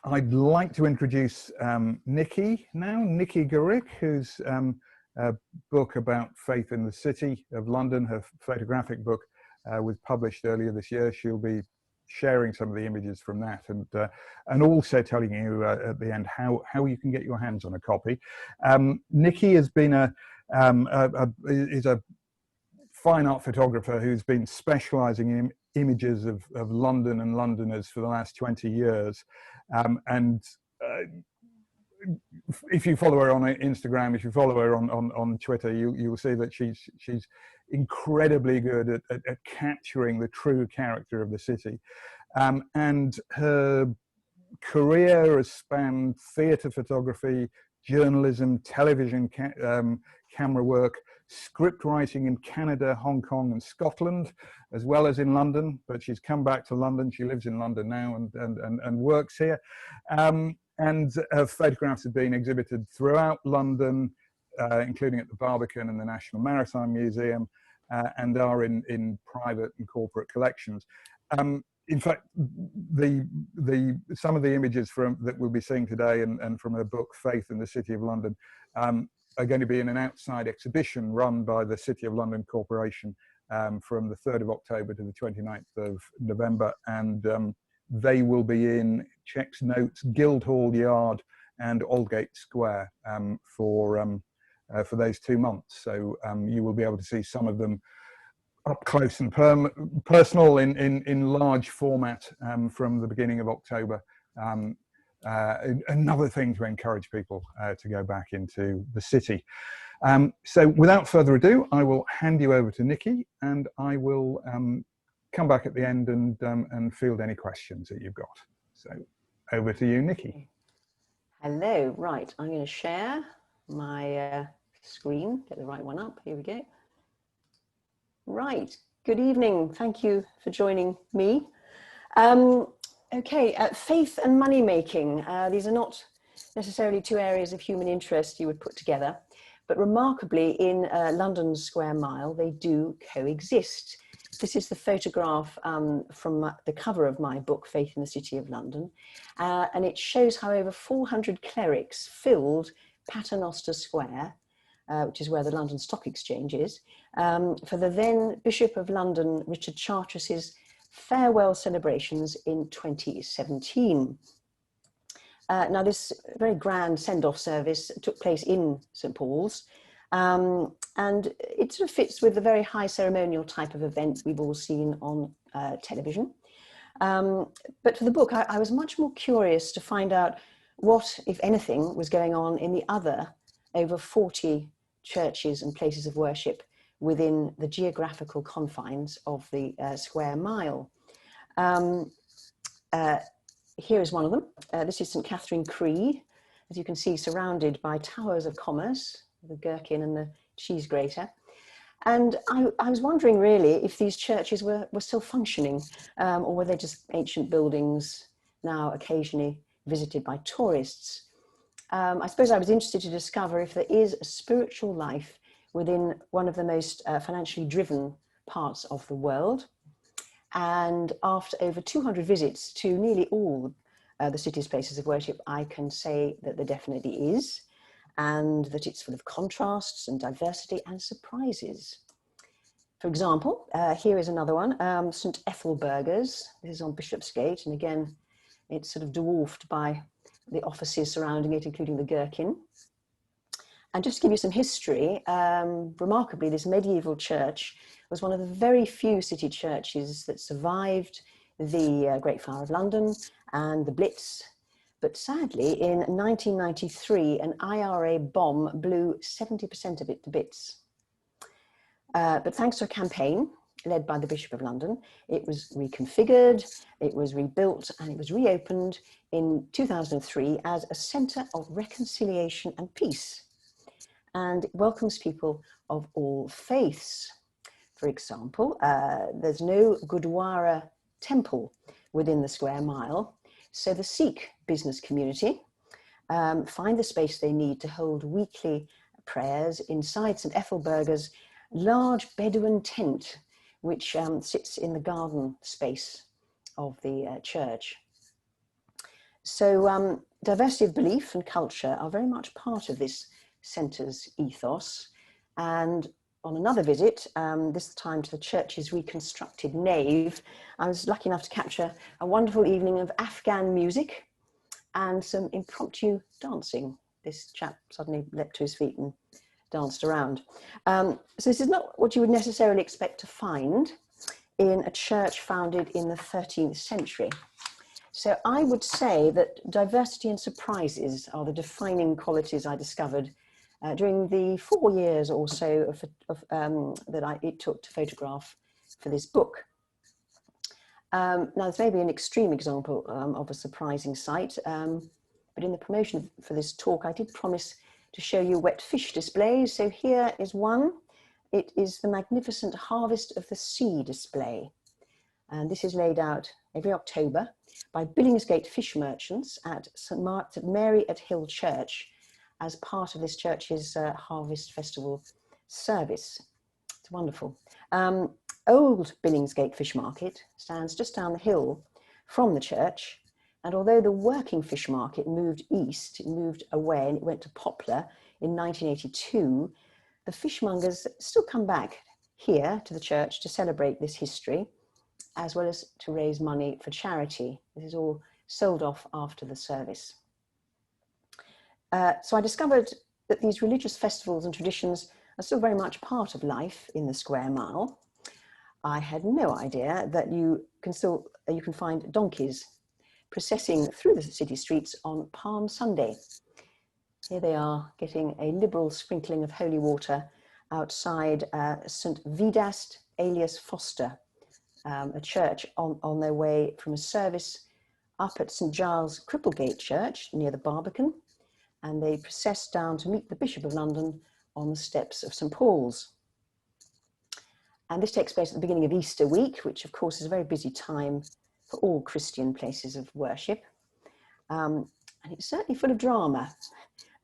I'd like to introduce Niki now, Niki Gorick, whose a book about faith in the City of London, her photographic book, was published earlier this year. She'll be sharing some of the images from that, and also telling you at the end how you can get your hands on a copy. Niki has been is a fine art photographer who's been specialising in images of London and Londoners for the last 20 years, if you follow her on Instagram, if you follow her on Twitter, you will see that she's incredibly good at capturing the true character of the city, and her career has spanned theatre photography, journalism, television camera work, script writing in Canada, Hong Kong and Scotland, as well as in London, but she's come back to London. She lives in London now and works here. And her photographs have been exhibited throughout London, including at the Barbican and the National Maritime Museum, and are in private and corporate collections. In fact, some of the images that we'll be seeing today and from her book, Faith in the City of London, are going to be in an outside exhibition run by the City of London Corporation from the 3rd of October to the 29th of November. And they will be in Checks Notes, Guildhall Yard and Aldgate Square for those 2 months. So you will be able to see some of them up close and personal in large format from the beginning of October. Another thing to encourage people to go back into the city. So without further ado, I will hand you over to Niki, and I will come back at the end and field any questions that you've got. So over to you, Niki. Hello. Right, I'm going to share my screen, get the right one up. Here we go. Right, good evening. Thank you for joining me. Okay, faith and money making. These are not necessarily two areas of human interest you would put together, but remarkably in London's Square Mile, they do coexist. This is the photograph from the cover of my book, Faith in the City of London, and it shows how over 400 clerics filled Paternoster Square, which is where the London Stock Exchange is, for the then Bishop of London, Richard Charteris's farewell celebrations in 2017. Now, this very grand send-off service took place in St. Paul's, and it sort of fits with the very high ceremonial type of event we've all seen on television. But for the book, I was much more curious to find out what, if anything, was going on in the other over 40 churches and places of worship within the geographical confines of the Square Mile. Here is one of them. This is St. Catherine Cree, as you can see, surrounded by towers of commerce, the gherkin and the cheese grater. And I was wondering really if these churches were still functioning, or were they just ancient buildings now occasionally visited by tourists. I suppose I was interested to discover if there is a spiritual life within one of the most financially driven parts of the world. And after over 200 visits to nearly all the city's places of worship, I can say that there definitely is, and that it's full of contrasts and diversity and surprises. For example, here is another one, St. Ethelburga's. This is on Bishopsgate, and again, it's sort of dwarfed by the offices surrounding it, including the gherkin. And just to give you some history, remarkably, this medieval church was one of the very few city churches that survived the Great Fire of London and the Blitz. But sadly, in 1993, an IRA bomb blew 70% of it to bits. But thanks to a campaign led by the Bishop of London, it was reconfigured, it was rebuilt, and it was reopened in 2003 as a centre of reconciliation and peace. And it welcomes people of all faiths. For example, there's no Gurdwara temple within the Square Mile, so the Sikh business community find the space they need to hold weekly prayers inside St. Ethelburga's large Bedouin tent, which sits in the garden space of the church. So diversity of belief and culture are very much part of this centre's ethos. And on another visit, this time to the church's reconstructed nave, I was lucky enough to capture a wonderful evening of Afghan music and some impromptu dancing. This chap suddenly leapt to his feet and danced around. So this is not what you would necessarily expect to find in a church founded in the 13th century. So I would say that diversity and surprises are the defining qualities I discovered during the 4 years or so it took to photograph for this book. Now, this may be an extreme example of a surprising sight, but in the promotion for this talk, I did promise to show you wet fish displays. So here is one. It is the magnificent Harvest of the Sea display. And this is laid out every October by Billingsgate fish merchants at St. Mary at Hill Church as part of this church's Harvest Festival service. It's wonderful. Old Billingsgate Fish Market stands just down the hill from the church, and although the working fish market moved east, it moved away and it went to Poplar in 1982, the fishmongers still come back here to the church to celebrate this history, as well as to raise money for charity. This is all sold off after the service. So I discovered that these religious festivals and traditions are still very much part of life in the square mile. I had no idea that you can find donkeys processing through the city streets on Palm Sunday. Here they are getting a liberal sprinkling of holy water outside St. Vidast alias Foster, a church on their way from a service up at St. Giles Cripplegate Church near the Barbican, and they process down to meet the Bishop of London on the steps of St. Paul's. And this takes place at the beginning of Easter week, which of course is a very busy time for all Christian places of worship. And it's certainly full of drama.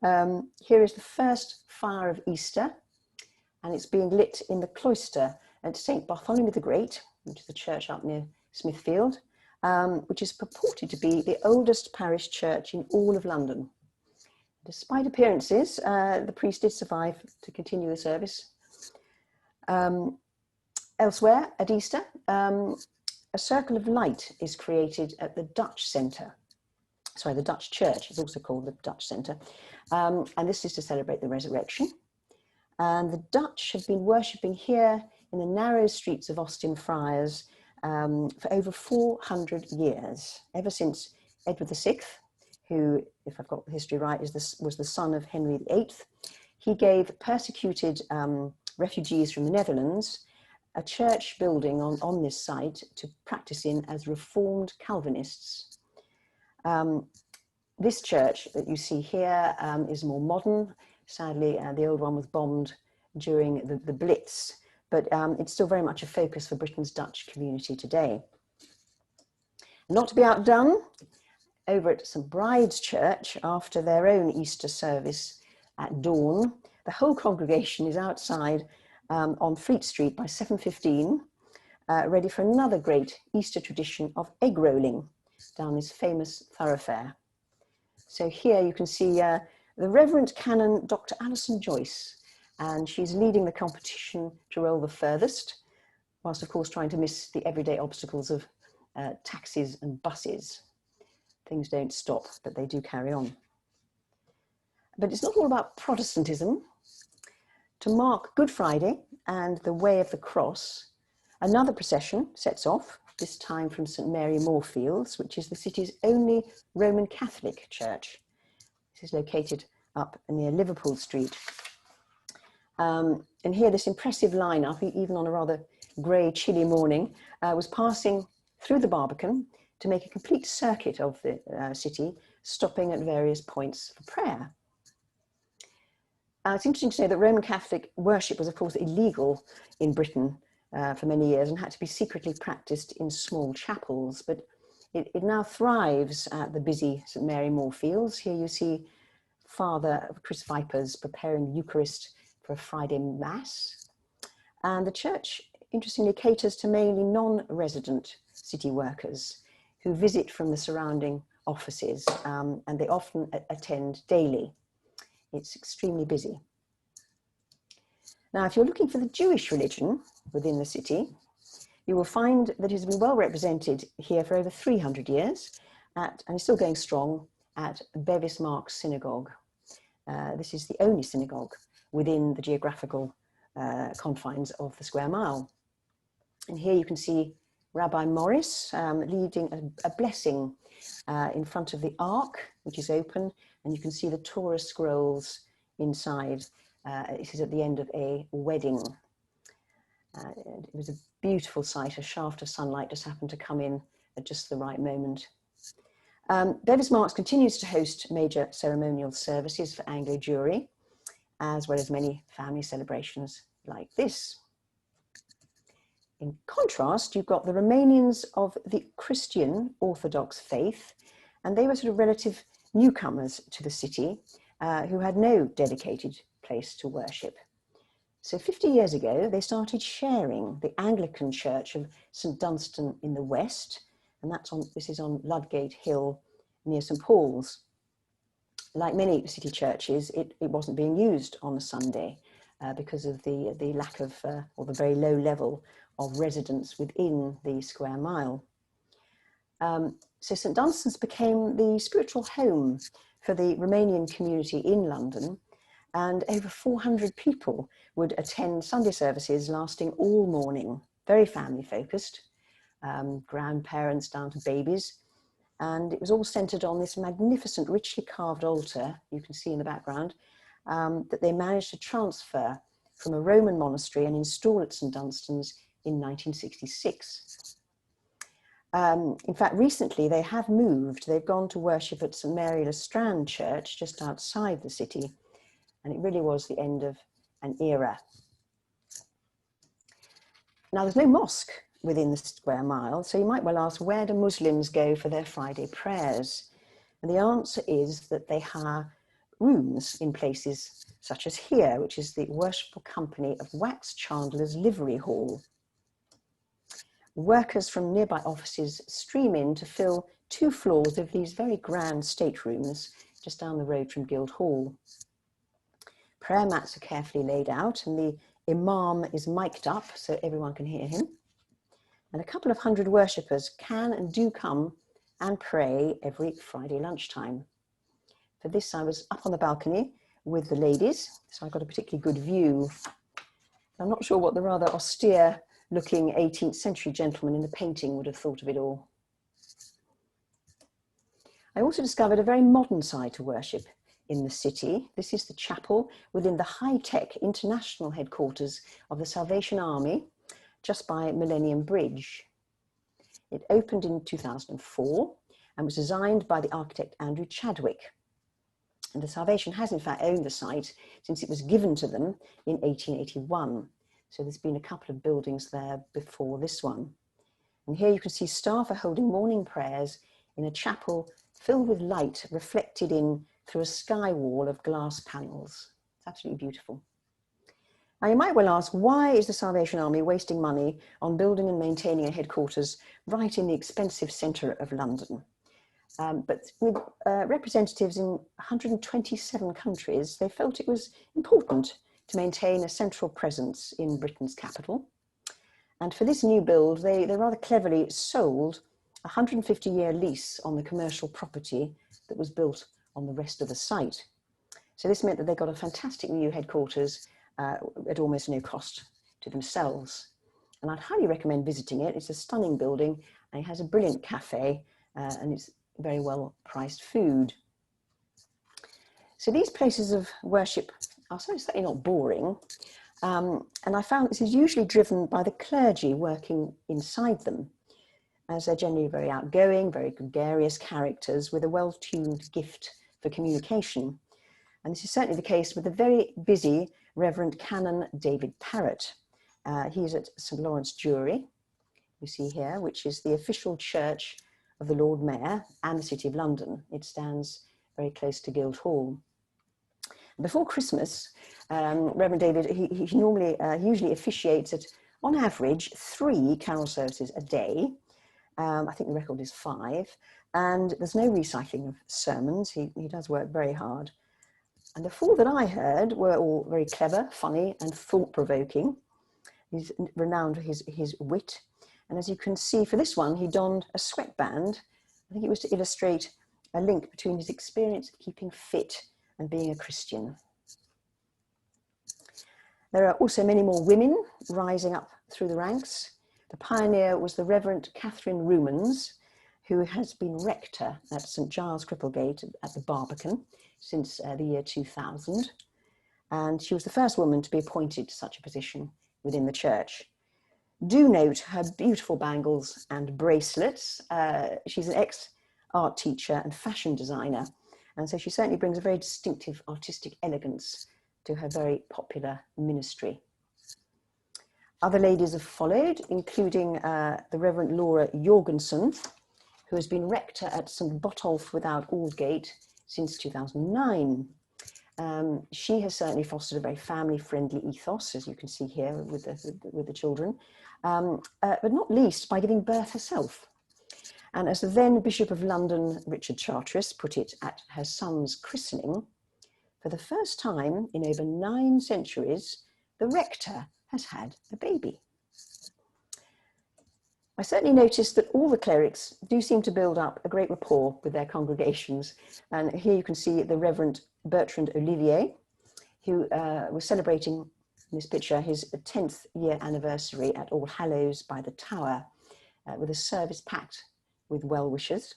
Here is the first fire of Easter, and it's being lit in the cloister at St. Bartholomew the Great, which is the church up near Smithfield, which is purported to be the oldest parish church in all of London. Despite appearances, the priest did survive to continue the service. Elsewhere at Easter, a circle of light is created at the Dutch Centre. Sorry, the Dutch Church is also called the Dutch Centre. And this is to celebrate the resurrection. And the Dutch have been worshipping here in the narrow streets of Austin Friars for over 400 years, ever since Edward VI, who, if I've got the history right, was the son of Henry VIII. He gave persecuted refugees from the Netherlands a church building on this site to practice in as Reformed Calvinists. This church that you see here is more modern. Sadly, the old one was bombed during the Blitz, but it's still very much a focus for Britain's Dutch community today. Not to be outdone, over at St. Bride's Church, after their own Easter service at dawn, the whole congregation is outside on Fleet Street by 7:15, ready for another great Easter tradition of egg rolling down this famous thoroughfare. So here you can see the Reverend Canon Dr. Alison Joyce, and she's leading the competition to roll the furthest, whilst of course trying to miss the everyday obstacles of taxis and buses. Things don't stop, but they do carry on. But it's not all about Protestantism. To mark Good Friday and the Way of the Cross, another procession sets off, this time from St. Mary Moorfields, which is the city's only Roman Catholic church. This is located up near Liverpool Street. And here this impressive lineup, even on a rather grey, chilly morning, was passing through the Barbican to make a complete circuit of the city, stopping at various points for prayer. It's interesting to say that Roman Catholic worship was, of course, illegal in Britain for many years and had to be secretly practiced in small chapels, but it now thrives at the busy St. Mary Moorfields. Here you see Father Chris Vipers preparing the Eucharist for a Friday Mass. And the church, interestingly, caters to mainly non-resident city workers who visit from the surrounding offices, and they often attend daily. It's extremely busy. Now, if you're looking for the Jewish religion within the city, you will find that it has been well represented here for over 300 years, and is still going strong at Bevis Marks Synagogue. This is the only synagogue within the geographical confines of the square mile. And here you can see Rabbi Morris leading a blessing in front of the ark, which is open, and you can see the Torah scrolls inside. This is at the end of a wedding. It was a beautiful sight. A shaft of sunlight just happened to come in at just the right moment. Bevis Marks continues to host major ceremonial services for Anglo Jewry, as well as many family celebrations like this. In contrast, you've got the Romanians of the Christian Orthodox faith, and they were sort of relative newcomers to the city who had no dedicated place to worship. So 50 years ago, they started sharing the Anglican church of St Dunstan in the west, and this is on Ludgate Hill near St Paul's. Like many city churches, it wasn't being used on a Sunday because of the lack of, or the very low level of residents within the square mile. So St Dunstan's became the spiritual home for the Romanian community in London, and over 400 people would attend Sunday services lasting all morning, very family focused, grandparents down to babies. And it was all centered on this magnificent, richly carved altar, you can see in the background, that they managed to transfer from a Roman monastery and install at St Dunstan's in 1966. In fact, recently they have moved. They've gone to worship at St Mary le Strand Church, just outside the city. And it really was the end of an era. Now, there's no mosque within the square mile, so you might well ask, where do Muslims go for their Friday prayers? And the answer is that they hire rooms in places such as here, which is the Worshipful Company of Wax Chandler's Livery Hall. Workers from nearby offices stream in to fill 2 floors of these very grand staterooms just down the road from Guildhall. Prayer mats are carefully laid out, and the imam is mic'd up so everyone can hear him. And a couple of hundred worshippers can and do come and pray every Friday lunchtime. For this, I was up on the balcony with the ladies, so I got a particularly good view. I'm not sure what the rather austere-looking 18th century gentleman in the painting would have thought of it all. I also discovered a very modern side to worship in the city. This is the chapel within the high-tech international headquarters of the Salvation Army, just by Millennium Bridge. It opened in 2004 and was designed by the architect Andrew Chadwick. And the Salvation has in fact owned the site since it was given to them in 1881. So there's been a couple of buildings there before this one. And here you can see staff are holding morning prayers in a chapel filled with light reflected in through a sky wall of glass panels. It's absolutely beautiful. Now you might well ask, why is the Salvation Army wasting money on building and maintaining a headquarters right in the expensive centre of London? But with representatives in 127 countries, they felt it was important to maintain a central presence in Britain's capital. And for this new build, they rather cleverly sold a 150-year lease on the commercial property that was built on the rest of the site. So this meant that they got a fantastic new headquarters at almost no cost to themselves. And I'd highly recommend visiting it. It's a stunning building, and it has a brilliant cafe, and it's very well priced food. So these places of worship are certainly not boring. And I found this is usually driven by the clergy working inside them, as they're generally very outgoing, very gregarious characters with a well-tuned gift for communication. And this is certainly the case with the very busy Reverend Canon David Parrott. He's at St Lawrence Jewry, you see here, which is the official church of the Lord Mayor and the City of London. It stands very close to Guildhall. Before Christmas, Reverend David, he usually officiates at, on average, 3 carol services a day. I think the record is 5. And there's no recycling of sermons. He does work very hard. And the 4 that I heard were all very clever, funny, and thought-provoking. He's renowned for his wit. And as you can see, for this one, he donned a sweatband. I think it was to illustrate a link between his experience of keeping fit and being a Christian. There are also many more women rising up through the ranks. The pioneer was the Reverend Catherine Rumans, who has been rector at St Giles Cripplegate at the Barbican since the year 2000. And she was the first woman to be appointed to such a position within the church. Do note her beautiful bangles and bracelets. She's an ex-art teacher and fashion designer, and so she certainly brings a very distinctive artistic elegance to her very popular ministry. Other ladies have followed, including the Reverend Laura Jorgensen, who has been rector at St Botolph without Aldgate since 2009. She has certainly fostered a very family-friendly ethos, as you can see here with the children, but not least by giving birth herself. And as the then Bishop of London, Richard Charteris, put it at her son's christening, for the first time in over 9 centuries, the rector has had a baby. I certainly noticed that all the clerics do seem to build up a great rapport with their congregations. And here you can see the Reverend Bertrand Olivier, who was celebrating in this picture his 10th year anniversary at All Hallows by the Tower, with a service packed with well-wishers,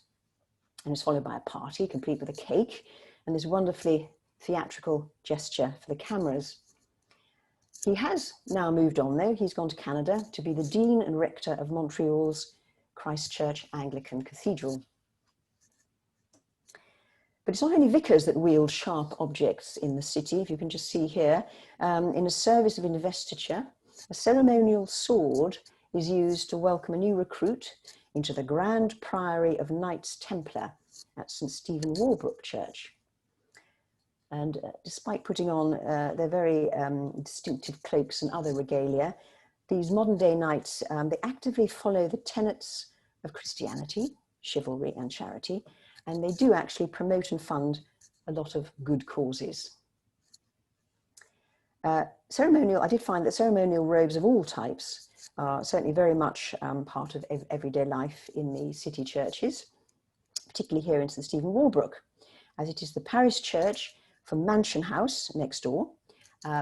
and is followed by a party complete with a cake and this wonderfully theatrical gesture for the cameras. He has now moved on, though. He's gone to Canada to be the Dean and Rector of Montreal's Christchurch Anglican Cathedral. But it's not only vicars that wield sharp objects in the city. If you can just see here, in a service of investiture, a ceremonial sword is used to welcome a new recruit into the Grand Priory of Knights Templar at St Stephen Walbrook Church. And despite putting on their very distinctive cloaks and other regalia, these modern day knights, they actively follow the tenets of Christianity, chivalry and charity, and they do actually promote and fund a lot of good causes. Ceremonial, I did find that ceremonial robes of all types are certainly very much part of everyday life in the city churches, particularly here in St Stephen Walbrook, as it is the parish church from Mansion House next door,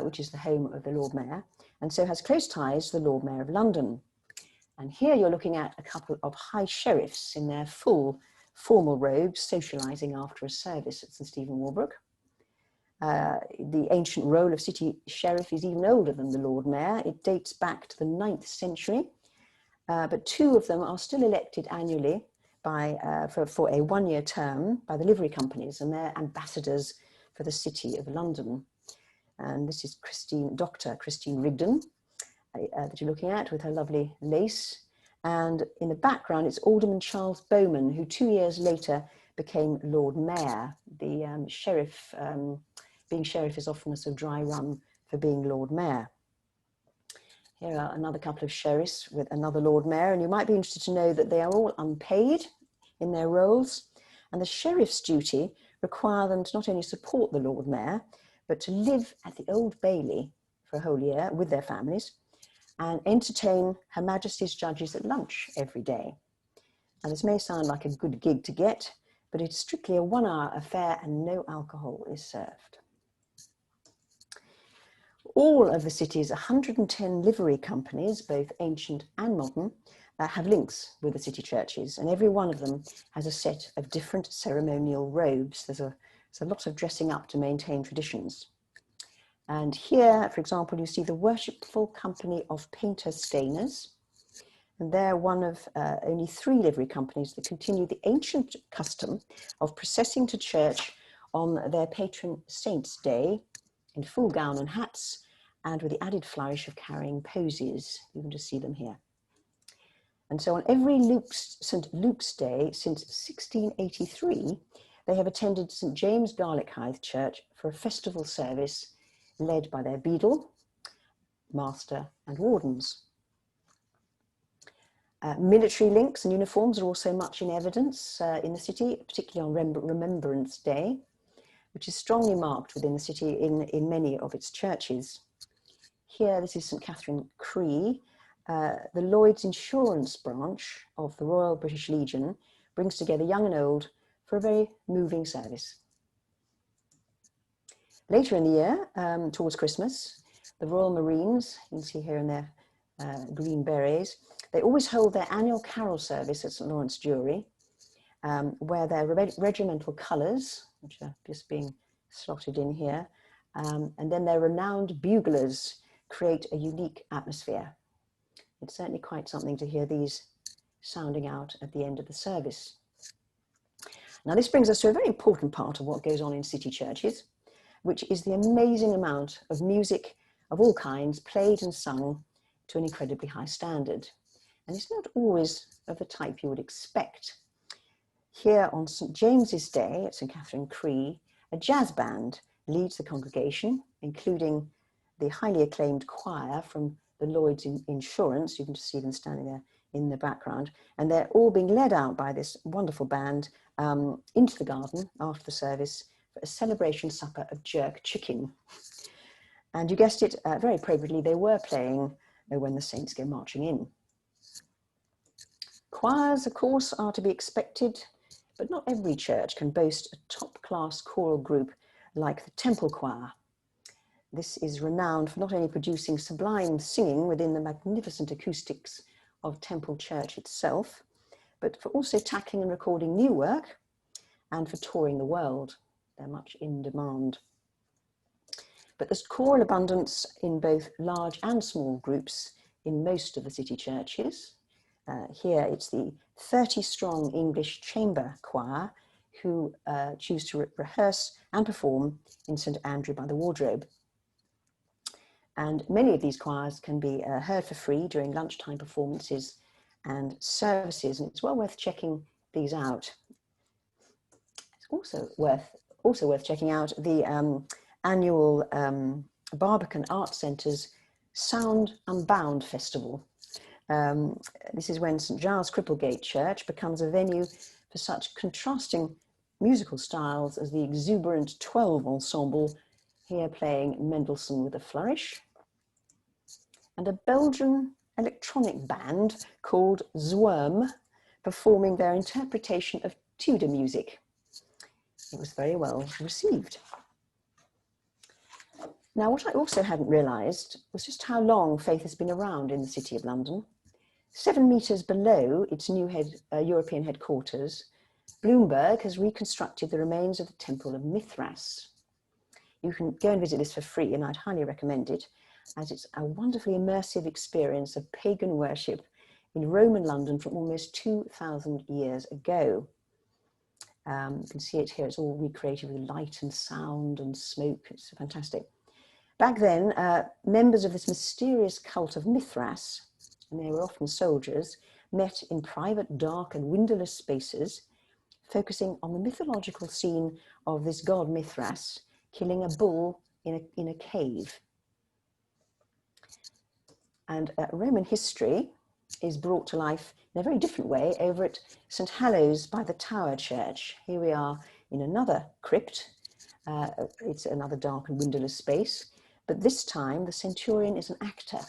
which is the home of the Lord Mayor, and so has close ties to the Lord Mayor of London. And here you're looking at a couple of high sheriffs in their full formal robes, socialising after a service at St Stephen Walbrook. The ancient role of city sheriff is even older than the Lord Mayor. It dates back to the 9th century, but 2 of them are still elected annually for a 1-year term by the livery companies, and they're ambassadors for the City of London. And this is Dr. Christine Rigdon that you're looking at with her lovely lace. And in the background, it's Alderman Charles Bowman, who 2 years later became Lord Mayor. The sheriff, being sheriff is often a sort of dry run for being Lord Mayor. Here are another couple of sheriffs with another Lord Mayor, and you might be interested to know that they are all unpaid in their roles, and the sheriff's duty require them to not only support the Lord Mayor, but to live at the Old Bailey for a whole year with their families and entertain Her Majesty's judges at lunch every day. Now, this may sound like a good gig to get, but it's strictly a 1-hour affair and no alcohol is served. All of the city's 110 livery companies, both ancient and modern, have links with the city churches, and every one of them has a set of different ceremonial robes. There's a lot of dressing up to maintain traditions. And here, for example, you see the Worshipful Company of Painter-Stainers, and they're one of only 3 livery companies that continue the ancient custom of processing to church on their patron saint's day in full gown and hats, and with the added flourish of carrying posies. You can just see them here. And so on every St Luke's Day since 1683, they have attended St James Garlick-Hythe Church for a festival service led by their beadle, master and wardens. Military links and uniforms are also much in evidence in the city, particularly on Remembrance Day, which is strongly marked within the city in many of its churches. Here, this is St Catherine Cree. The Lloyd's Insurance branch of the Royal British Legion brings together young and old for a very moving service. Later in the year, towards Christmas, the Royal Marines, you can see here in their green berets, they always hold their annual carol service at St Lawrence Jewry, where their regimental colours, which are just being slotted in here, and then their renowned buglers create a unique atmosphere. It's certainly quite something to hear these sounding out at the end of the service. Now, this brings us to a very important part of what goes on in city churches, which is the amazing amount of music of all kinds played and sung to an incredibly high standard. And it's not always of the type you would expect. Here on St James's Day at St Catherine Cree, a jazz band leads the congregation, including the highly acclaimed choir from the Lloyd's Insurance. You can just see them standing there in the background. And they're all being led out by this wonderful band into the garden after the service for a celebration supper of jerk chicken. And you guessed it, very appropriately, they were playing When the Saints Go Marching In. Choirs, of course, are to be expected, but not every church can boast a top-class choral group like the Temple Choir. This is renowned for not only producing sublime singing within the magnificent acoustics of Temple Church itself, but for also tackling and recording new work and for touring the world. They're much in demand. But there's choral abundance in both large and small groups in most of the city churches. Here it's the 30-strong English chamber choir who choose to rehearse and perform in St Andrew by the Wardrobe. And many of these choirs can be heard for free during lunchtime performances and services, and it's well worth checking these out. It's also worth checking out the annual Barbican Arts Centre's Sound Unbound Festival. This is when St Giles Cripplegate Church becomes a venue for such contrasting musical styles as the exuberant 12 ensemble, here playing Mendelssohn with a flourish, and a Belgian electronic band called Zwerm performing their interpretation of Tudor music. It was very well received. Now, what I also hadn't realised was just how long faith has been around in the City of London. 7 metres below its new European headquarters, Bloomberg has reconstructed the remains of the Temple of Mithras. You can go and visit this for free, and I'd highly recommend it, as it's a wonderfully immersive experience of pagan worship in Roman London from almost 2,000 years ago. You can see it here, it's all recreated with light and sound and smoke, it's fantastic. Back then, members of this mysterious cult of Mithras, and they were often soldiers, met in private, dark and windowless spaces, focusing on the mythological scene of this god Mithras killing a bull in a cave. And Roman history is brought to life in a very different way over at St Hallow's by the Tower Church. Here we are in another crypt. It's another dark and windowless space, but this time the centurion is an actor,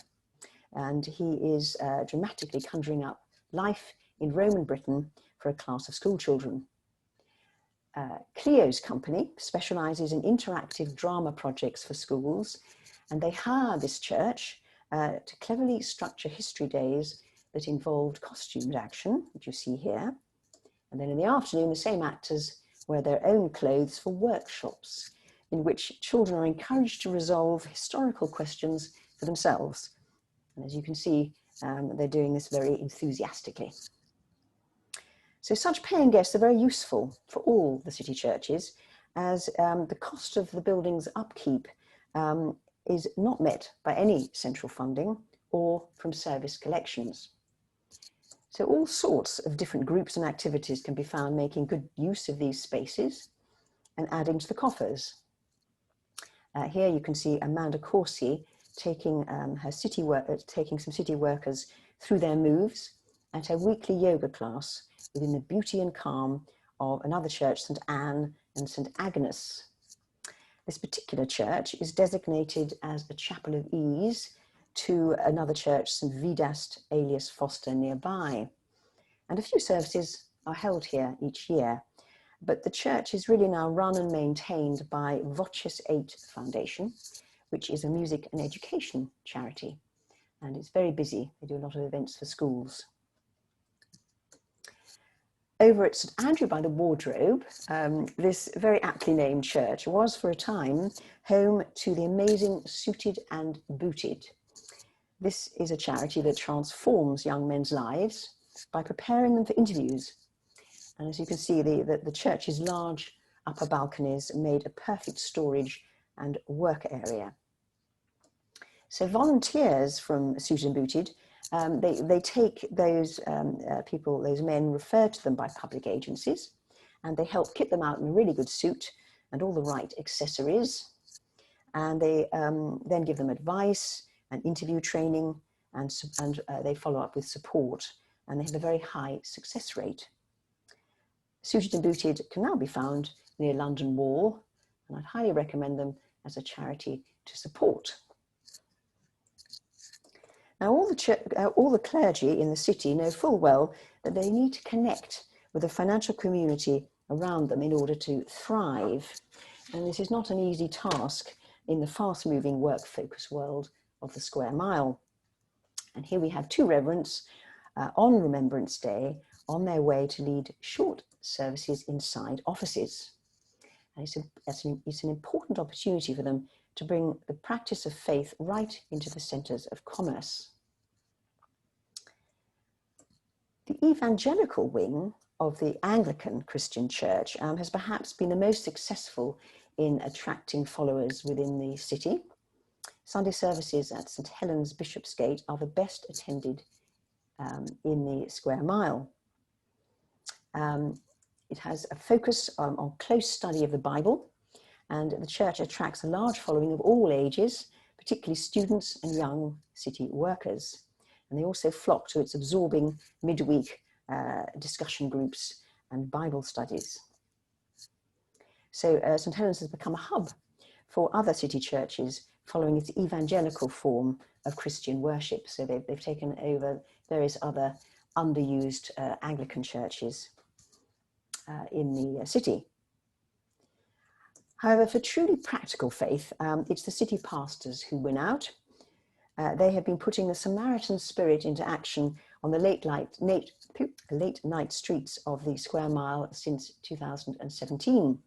and he is dramatically conjuring up life in Roman Britain for a class of school children. Cleo's company specialises in interactive drama projects for schools, and they hire this church to cleverly structure history days that involved costumed action, which you see here. And then in the afternoon, the same actors wear their own clothes for workshops in which children are encouraged to resolve historical questions for themselves. And as you can see, they're doing this very enthusiastically. So such paying guests are very useful for all the city churches, as the cost of the building's upkeep is not met by any central funding or from service collections. So all sorts of different groups and activities can be found making good use of these spaces and adding to the coffers. Here you can see Amanda Corsi taking some city workers through their moves at a weekly yoga class within the beauty and calm of another church, St. Anne and St. Agnes. This particular church is designated as a chapel of ease to another church, St. Vidast alias Foster, nearby. And a few services are held here each year. But the church is really now run and maintained by Voces 8 Foundation, which is a music and education charity. And it's very busy. They do a lot of events for schools. Over at St. Andrew by the Wardrobe, this very aptly named church was for a time home to the amazing Suited and Booted. This is a charity that transforms young men's lives by preparing them for interviews. And as you can see, the church's large upper balconies made a perfect storage and work area. So volunteers from Suited and Booted, they take those people, those men referred to them by public agencies, and they help kit them out in a really good suit and all the right accessories. And they then give them advice and interview training, and they follow up with support, and they have a very high success rate. Suited and Booted can now be found near London Wall, and I'd highly recommend them as a charity to support. Now, all the clergy in the city know full well that they need to connect with the financial community around them in order to thrive. And this is not an easy task in the fast-moving work-focused world of the square mile. And here we have two reverends on Remembrance Day on their way to lead short services inside offices. And it's an important opportunity for them to bring the practice of faith right into the centres of commerce. The evangelical wing of the Anglican Christian Church has perhaps been the most successful in attracting followers within the city. Sunday services at St. Helens Bishopsgate are the best attended in the square mile. It has a focus on close study of the Bible, and the church attracts a large following of all ages, particularly students and young city workers. And they also flock to its absorbing midweek discussion groups and Bible studies. So St. Helens has become a hub for other city churches following its evangelical form of Christian worship. So they've taken over various other underused Anglican churches in the city. However, for truly practical faith, it's the city pastors who win out. They have been putting the Samaritan spirit into action on the late night streets of the square mile since 2017.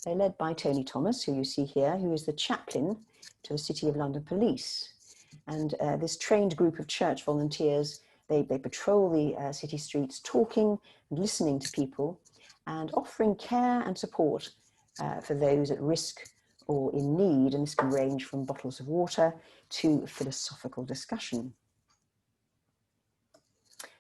They're led by Tony Thomas, who you see here, who is the chaplain to the City of London Police. And this trained group of church volunteers, they patrol the city streets, talking and listening to people and offering care and support for those at risk or in need, and this can range from bottles of water to philosophical discussion.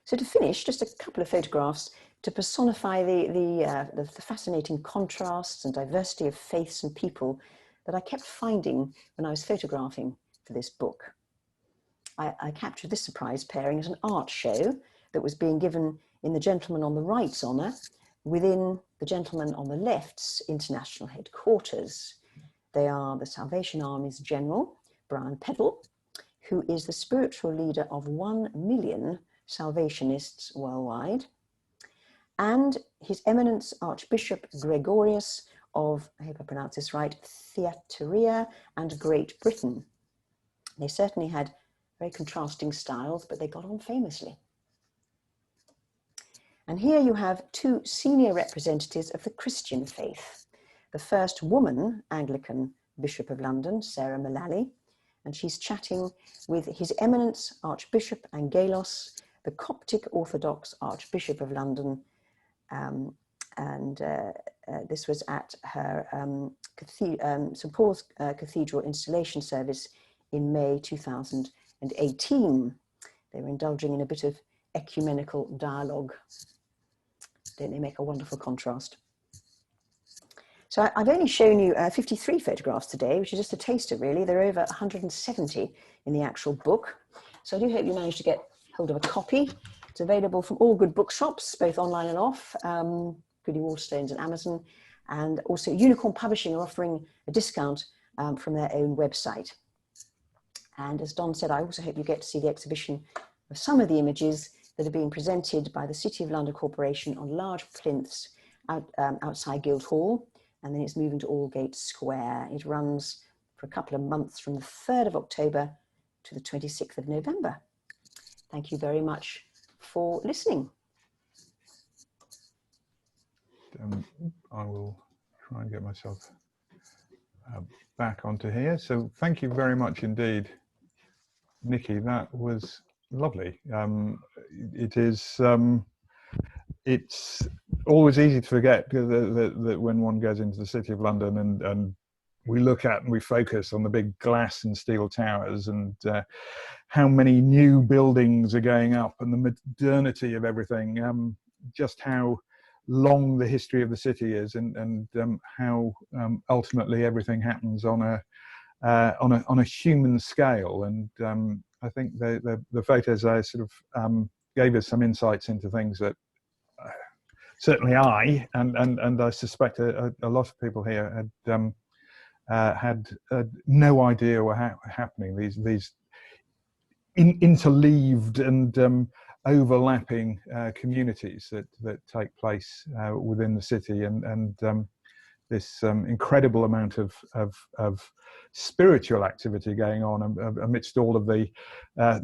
So to finish, just a couple of photographs to personify the fascinating contrasts and diversity of faiths and people that I kept finding when I was photographing for this book. I captured this surprise pairing at an art show that was being given in the gentleman on the right's honour within the gentleman on the left's international headquarters. They are the Salvation Army's General, Brian Peddle, who is the spiritual leader of 1 million Salvationists worldwide, and His Eminence Archbishop Gregorius of, I hope I pronounce this right, Thyatira and Great Britain. They certainly had very contrasting styles, but they got on famously. And here you have two senior representatives of the Christian faith. The first woman Anglican Bishop of London, Sarah Mullally, and she's chatting with His Eminence Archbishop Angelos, the Coptic Orthodox Archbishop of London, this was at her St. Paul's Cathedral installation service in May 2018. They were indulging in a bit of ecumenical dialogue. Don't they make a wonderful contrast? So I've only shown you 53 photographs today, which is just a taster really. There are over 170 in the actual book. So I do hope you managed to get hold of a copy It's available from all good bookshops, both online and off, Goody Waterstones and Amazon. And also Unicorn Publishing are offering a discount from their own website. And as Don said, I also hope you get to see the exhibition of some of the images that are being presented by the City of London Corporation on large plinths outside Guildhall. And then it's moving to Aldgate Square. It runs for a couple of months from the 3rd of October to the 26th of November. Thank you very much for listening. I will try and get myself back onto here. So thank you very much indeed, Niki. That was lovely. It is. It's always easy to forget that when one goes into the City of London and we look at and we focus on the big glass and steel towers and how many new buildings are going up and the modernity of everything, just how long the history of the city is and how ultimately everything happens on a human scale. And I think the photos there sort of gave us some insights into things that certainly I and I suspect a lot of people here had no idea were happening. These interleaved and overlapping communities that take place within the city, and this incredible amount of spiritual activity going on amidst all of the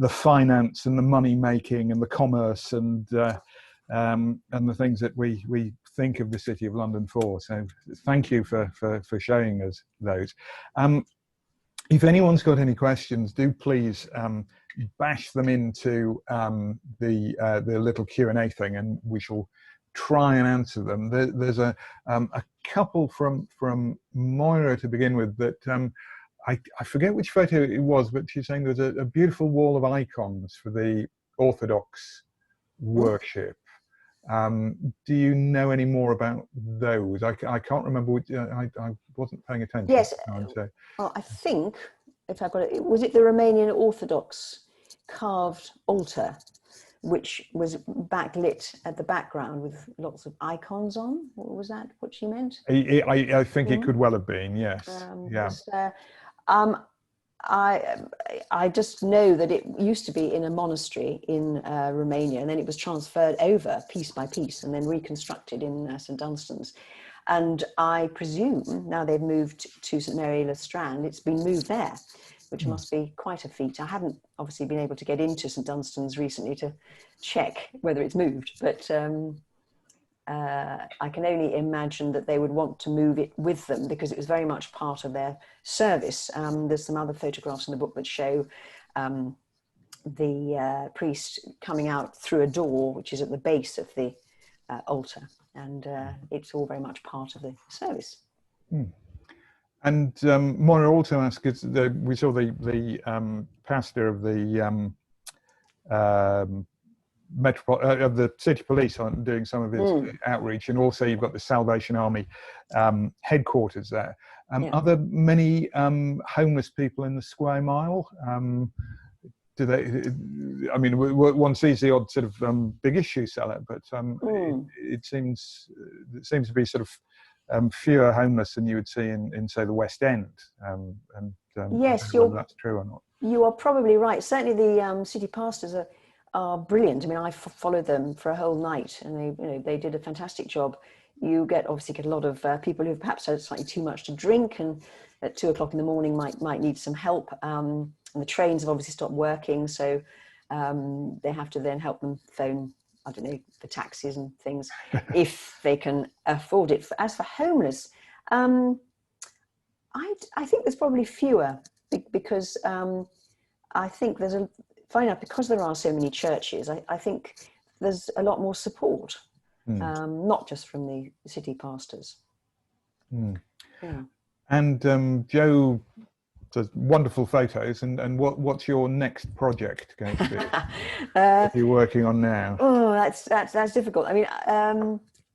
finance and the money making and the commerce and the things that we think of the City of London for. So thank you for showing us those. If anyone's got any questions, do please bash them into the little Q&A thing, and we shall try and answer them. There's a couple from Moira to begin with that I forget which photo it was, but she's saying there's a beautiful wall of icons for the Orthodox worship. Do you know any more about those? I can't remember which, I wasn't paying attention. Yes, well, I think, if I got it, was it the Romanian Orthodox carved altar, which was backlit at the background with lots of icons on? What was that what she meant? I think it could well have been, yes. I just know that it used to be in a monastery in Romania, and then it was transferred over piece by piece and then reconstructed in St Dunstan's. And I presume now they've moved to St Mary Le Strand, it's been moved there, which must be quite a feat. I haven't obviously been able to get into St Dunstan's recently to check whether it's moved, but I can only imagine that they would want to move it with them because it was very much part of their service. There's some other photographs in the book that show the priest coming out through a door, which is at the base of the altar, and it's all very much part of the service. And Moira also asked, we saw the pastor of the of the city police on doing some of his outreach, and also you've got the Salvation Army headquarters there. Are there many homeless people in the square mile? Do they? I mean, one sees the odd sort of big issue seller, but it seems to be sort of fewer homeless than you would see in say the West End. Yes, whether that's true or not. You are probably right. Certainly, the city pastors are brilliant. I mean, I followed them for a whole night, and they did a fantastic job. You obviously get a lot of people who perhaps had slightly too much to drink, and at 2 o'clock in the morning might need some help. And the trains have obviously stopped working, so they have to then help them phone, I don't know, for taxis and things if they can afford it. As for homeless, I think there's probably fewer because I think there's funny enough, because there are so many churches, I think there's a lot more support, not just from the city pastors. Yeah. And Joe does wonderful photos, and what's your next project going to be that you're working on now? Oh, that's difficult. I mean,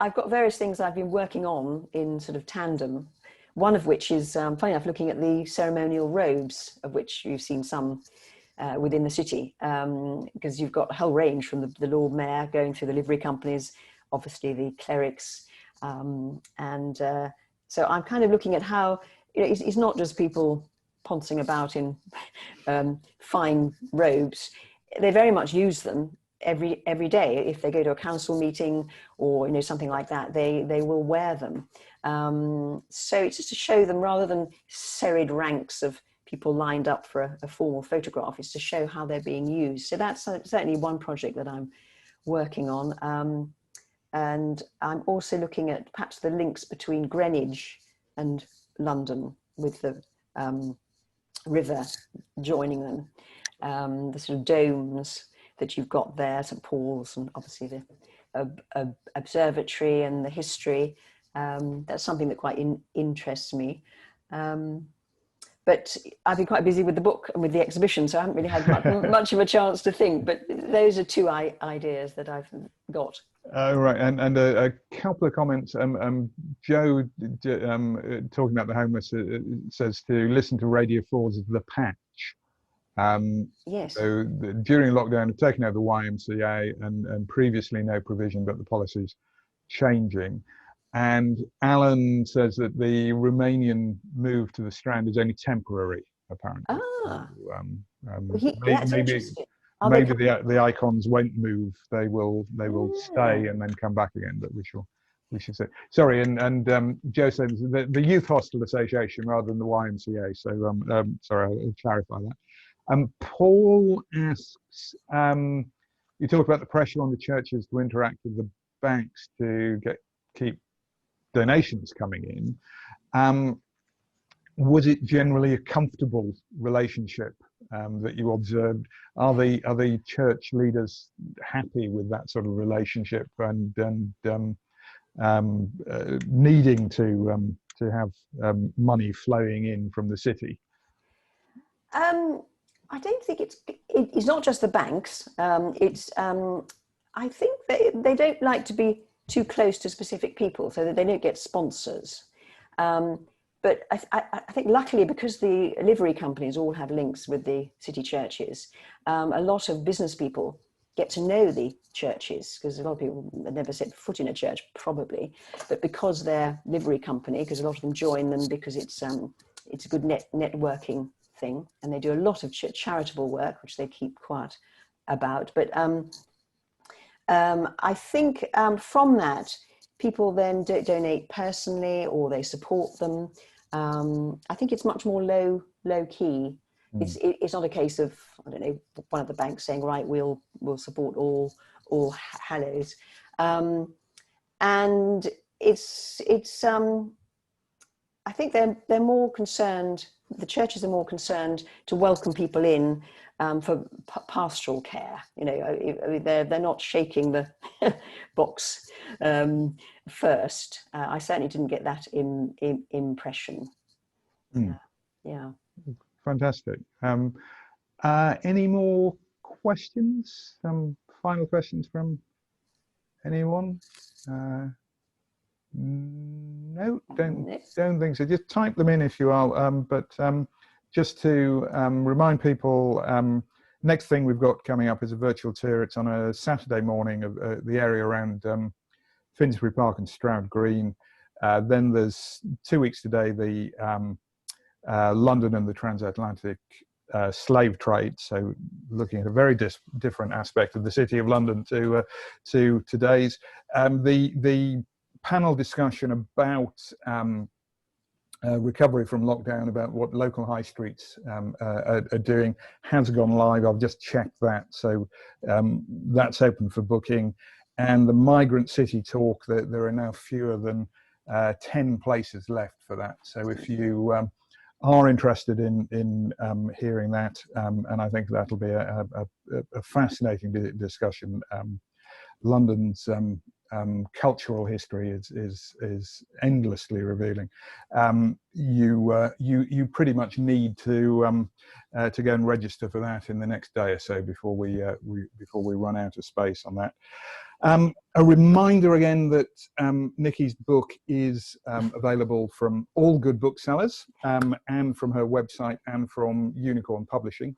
I've got various things I've been working on in sort of tandem, one of which is, funny enough, looking at the ceremonial robes, of which you've seen some within the city, because you've got a whole range from the Lord Mayor going through the livery companies, obviously the clerics, so I'm kind of looking at how, you know, it's not just people poncing about in fine robes. They very much use them every day. If they go to a council meeting or, you know, something like that, they will wear them. So it's just to show them, rather than serried ranks of people lined up for a formal photograph, is to show how they're being used. So that's certainly one project that I'm working on. And I'm also looking at perhaps the links between Greenwich and London, with the river joining them, the sort of domes that you've got there, St Paul's, and obviously the observatory and the history. That's something that quite interests me. But I've been quite busy with the book and with the exhibition, so I haven't really had much of a chance to think. But those are two ideas that I've got. Right, and a couple of comments. Joe, talking about the homeless, says to listen to Radio 4's The Patch. Yes. So during lockdown, have taken over the YMCA, and previously no provision, but the policy's changing. And Alan says that the Romanian move to the Strand is only temporary, apparently. Ah. So, That's maybe interesting. maybe the icons won't move. They will stay and then come back again. But we shall see. Sorry, and Joe says the Youth Hostel Association rather than the YMCA. So sorry, I'll clarify that. Paul asks, you talk about the pressure on the churches to interact with the banks to keep donations coming in. Was it generally a comfortable relationship that you observed? Are the church leaders happy with that sort of relationship and needing to have money flowing in from the city? I don't think it's not just the banks. I think they don't like to be too close to specific people so that they don't get sponsors. But I think luckily, because the livery companies all have links with the city churches, a lot of business people get to know the churches, because a lot of people have never set foot in a church probably, but because they're livery company, because a lot of them join them because it's a good networking thing, and they do a lot of charitable work, which they keep quiet about. But I think from that, people then donate personally, or they support them. I think it's much more low key. It's not a case of, I don't know, one of the banks saying, right, we'll support all Hallows, and it's I think they're more concerned. The churches are more concerned to welcome people in for pastoral care. You know, they're not shaking the box first. I certainly didn't get that impression. Yeah. Fantastic. Any more questions? Final questions from anyone? No, don't think so. Just type them in if you are. But just to remind people, next thing we've got coming up is a virtual tour. It's on a Saturday morning of the area around Finsbury Park and Stroud Green. Then there's 2 weeks today, the London and the transatlantic slave trade. So looking at a very different aspect of the City of London to today's. The panel discussion about recovery from lockdown, about what local high streets are doing, has gone live. I've just checked that, so that's open for booking. And the Migrant City talk, there are now fewer than 10 places left for that. So if you are interested in hearing that, and I think that'll be a fascinating discussion. London's cultural history is endlessly revealing. You pretty much need to go and register for that in the next day or so before we run out of space on that. A reminder again that Niki's book is available from all good booksellers, and from her website, and from Unicorn Publishing,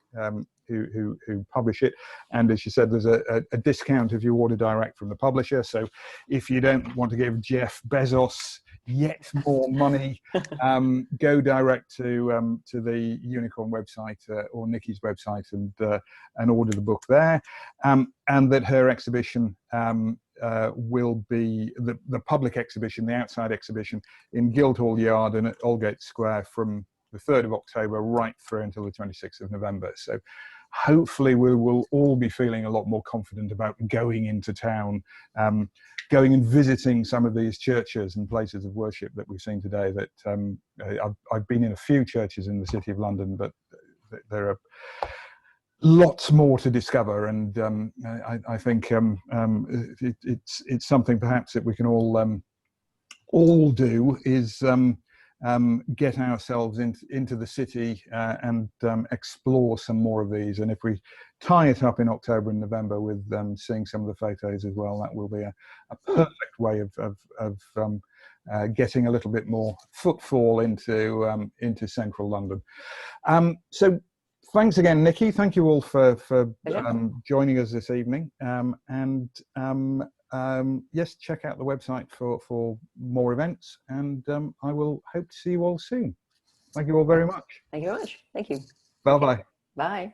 who publish it. And as she said, there's a discount if you order direct from the publisher. So if you don't want to give Jeff Bezos yet more money, go direct to the Unicorn website or Niki's website and order the book there. And that her exhibition will be the public exhibition, the outside exhibition in Guildhall Yard and at Aldgate Square from the 3rd of October right through until the 26th of November. So hopefully we will all be feeling a lot more confident about going into town, going and visiting some of these churches and places of worship that we've seen today. That I've been in a few churches in the City of London, but there are lots more to discover, and I think it's something perhaps that we can all do, is get ourselves into the city and explore some more of these. And if we tie it up in October and November with seeing some of the photos as well, that will be a perfect way of getting a little bit more footfall into central London. So thanks again, Niki. Thank you all for joining us this evening. Yes, check out the website for more events, and I will hope to see you all soon. Thank you all very much. Thank you very much. Thank you. Bye-bye. Bye.